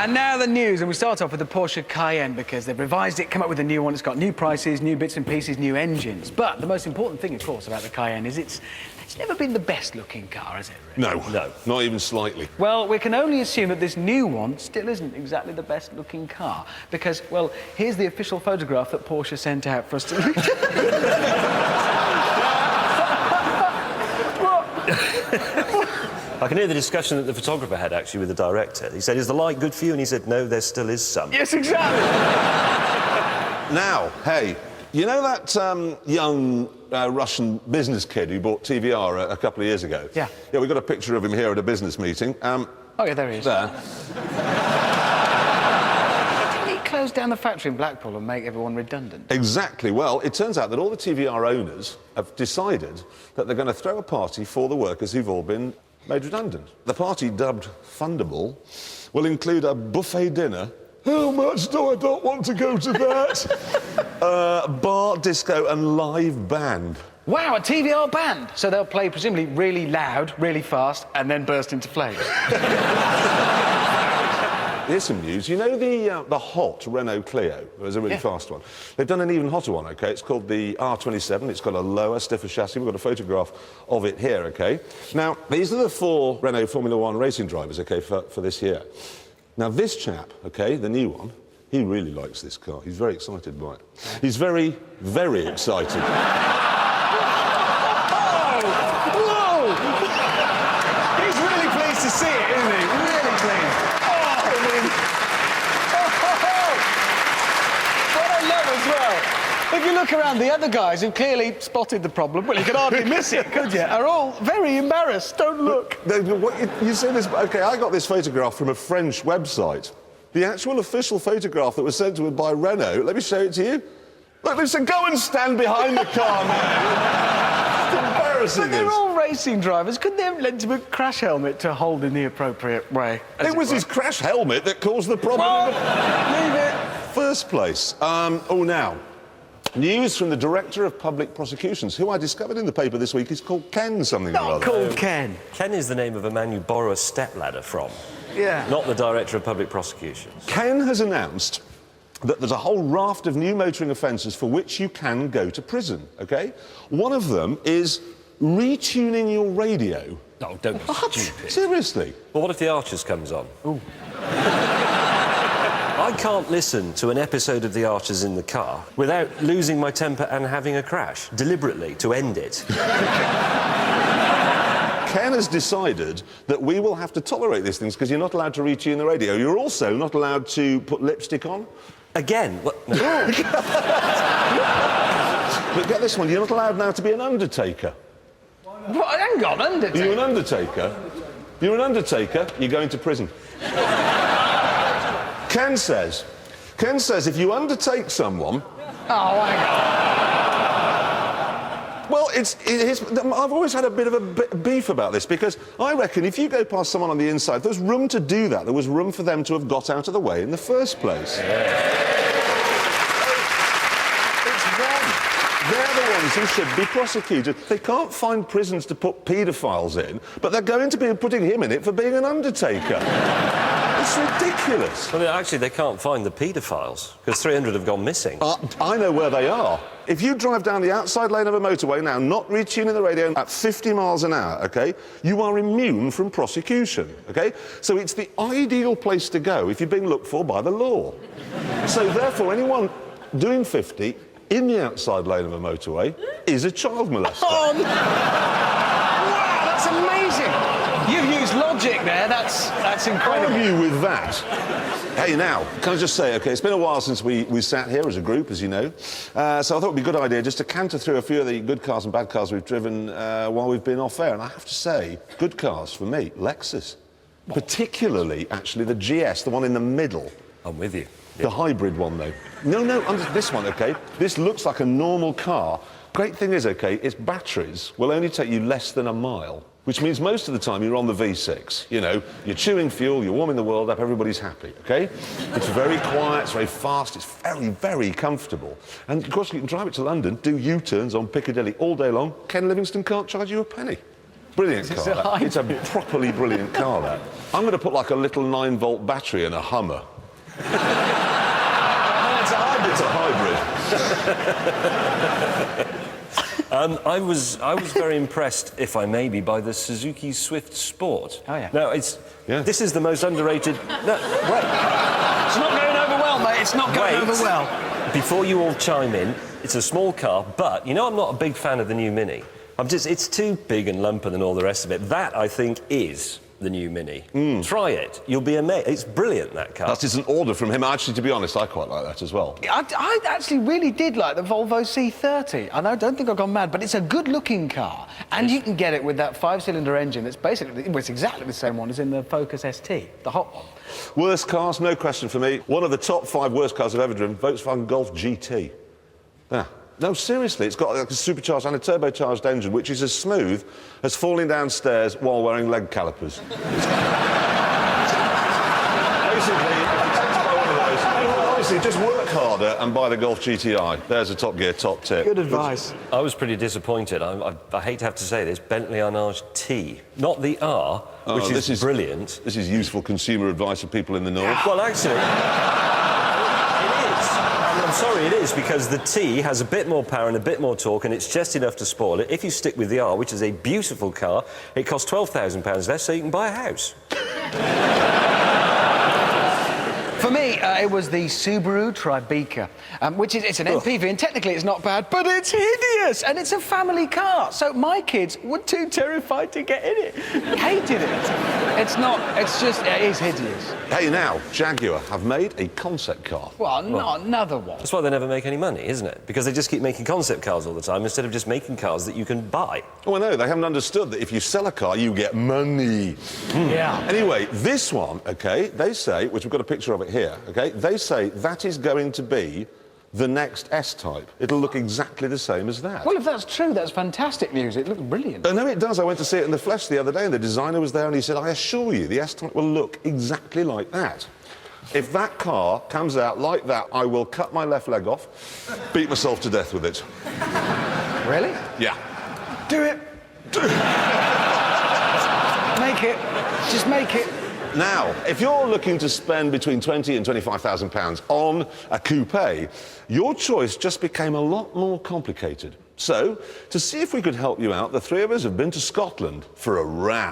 And now the news, and we start off with the Porsche Cayenne because they've revised it, come up with a new one. It's got new prices, new bits and pieces, new engines. But the most important thing, of course, about the Cayenne is it's never been the best-looking car, has it, really? No, not even slightly. Well, we can only assume that this new one still isn't exactly the best-looking car because, well, here's the official photograph that Porsche sent out for us to look I can hear the discussion that the photographer had, actually, with the director. He said, is the light good for you? And he said, no, there still is some. Yes, exactly. Now, hey, you know that young Russian business kid who bought TVR a couple of years ago? Yeah. Yeah, we got a picture of him here at a business meeting. Oh, yeah, there he is. There. Didn't he close down the factory in Blackpool and make everyone redundant? Exactly. Well, it turns out that all the TVR owners have decided that they're going to throw a party for the workers who've all been made redundant. The party, dubbed Thunderball, will include a buffet dinner. How much do I not want to go to that? Bar, disco and live band. Wow, a TVR band! So they'll play presumably really loud, really fast, and then burst into flames. Here's some news. You know the hot Renault Clio? It was a really fast one. They've done an even hotter one, OK? It's called the R27. It's got a lower, stiffer chassis. We've got a photograph of it here, OK? Now, these are the 4 Renault Formula 1 racing drivers, OK, for this year. Now, this chap, OK, the new one, he really likes this car. He's very excited by it. He's very, very excited. Whoa! He's really pleased to see it, isn't he? Really pleased. What I love as well, if you look around, the other guys who clearly spotted the problem, well, you could hardly miss it, could you? Are all very embarrassed. Don't look. You see this? OK, I got this photograph from a French website. The actual official photograph that was sent to us by Renault. Let me show it to you. Look, they said, go and stand behind the car, man. It's embarrassing. But they're all racing drivers. Couldn't they have lent him a crash helmet to hold in the appropriate way? It was his crash helmet that caused the problem in Leave it. the first place. Oh, now, news from the Director of Public Prosecutions, who I discovered in the paper this week is called Ken something or Not other. called Ken. Ken is the name of a man you borrow a stepladder from. Yeah. Not the Director of Public Prosecutions. Ken has announced that there's a whole raft of new motoring offences for which you can go to prison, OK? One of them is retuning your radio. Oh, don't be stupid. Seriously? Well, what if the Archers comes on? Ooh. I can't listen to an episode of The Archers in the car without losing my temper and having a crash, deliberately, to end it. Ken has decided that we will have to tolerate these things because you're not allowed to retune the radio. You're also not allowed to put lipstick on. Again? What? No. But get this one, you're not allowed now to be an undertaker. What? Hang on, Undertaker. You're an undertaker. You're an undertaker, you're going to prison. Ken says if you undertake someone... Oh, hang on. Well, I've always had a bit of a beef about this because I reckon if you go past someone on the inside, there's room to do that. There was room for them to have got out of the way in the first place. It's them. They're the ones who should be prosecuted. They can't find prisons to put paedophiles in, but they're going to be putting him in it for being an undertaker. It's ridiculous. Well, actually, they can't find the paedophiles, because 300 have gone missing. I know where they are. If you drive down the outside lane of a motorway now, not retuning the radio at 50 miles an hour, OK, you are immune from prosecution, OK? So it's the ideal place to go if you're being looked for by the law. So, therefore, anyone doing 50 in the outside lane of a motorway is a child molester. Oh, no. Wow, that's amazing. You've used logic there. That's incredible. Argue with that. Hey, now, can I just say, OK, it's been a while since we sat here as a group, as you know, so I thought it would be a good idea just to canter through a few of the good cars and bad cars we've driven while we've been off air. And I have to say, good cars for me, Lexus. What? Particularly, actually, the GS, the one in the middle. I'm with you. The hybrid one, though. No, this one, OK? This looks like a normal car. Great thing is, OK, its batteries will only take you less than a mile, which means most of the time you're on the V6. You know, you're chewing fuel, you're warming the world up, everybody's happy, OK? It's very quiet, it's very fast, it's very, very comfortable. And, of course, you can drive it to London, do U-turns on Piccadilly all day long. Ken Livingstone can't charge you a penny. Brilliant It's car. a That. It's a properly brilliant car, that. I'm going to put like a little 9-volt battery in a Hummer. It's a hybrid. It's a hybrid. I was very impressed, if I may be, by the Suzuki Swift Sport. Oh, yeah. No, this is the most underrated... No, wait. It's not going over well, mate. It's not going Wait. over well. Before you all chime in, it's a small car, but, you know, I'm not a big fan of the new Mini. It's too big and lumpy and all the rest of it. That, I think, is the new Mini. Try it. You'll be amazed. It's brilliant, that car. That's just an order from him. Actually, to be honest, I quite like that as well. I actually really did like the Volvo C30. I don't think I've gone mad, but it's a good-looking car. And you can get it with that 5-cylinder engine that's basically... Well, it's exactly the same one as in the Focus ST, the hot one. Worst cars, no question for me. One of the top 5 worst cars I've ever driven, Volkswagen Golf GT. Yeah. No, seriously, it's got like a supercharged and a turbocharged engine, which is as smooth as falling downstairs while wearing leg calipers. Basically, honestly, just work harder and buy the Golf GTI. There's a Top Gear top tip. Good advice. I was pretty disappointed. I hate to have to say this, Bentley Arnage T. Not the R, which is brilliant. This is useful consumer advice for people in the north. Well, actually... I'm sorry, it is, because the T has a bit more power and a bit more torque, and it's just enough to spoil it. If you stick with the R, which is a beautiful car, it costs £12,000 less, so you can buy a house. For me, it was the Subaru Tribeca, which is, it's an MPV, and technically it's not bad, but it's hideous, and it's a family car. So my kids were too terrified to get in it. Hated it. It's not, it's just, it is hideous. Hey, now, Jaguar have made a concept car. Well, not another one. That's why they never make any money, isn't it? Because they just keep making concept cars all the time instead of just making cars that you can buy. Oh, I know, they haven't understood that if you sell a car, you get money. Yeah. Anyway, this one, OK, they say, which we've got a picture of it here, OK, they say that is going to be the next S-Type. It'll look exactly the same as that. Well, if that's true, that's fantastic news. It looks brilliant. No, it does. I went to see it in the flesh the other day, and the designer was there, and he said, I assure you, the S-Type will look exactly like that. If that car comes out like that, I will cut my left leg off, beat myself to death with it. Really? Yeah. Do it. Make it. Just make it. Now, if you're looking to spend between £20,000 and £25,000 on a coupe, your choice just became a lot more complicated. So, to see if we could help you out, the three of us have been to Scotland for a round.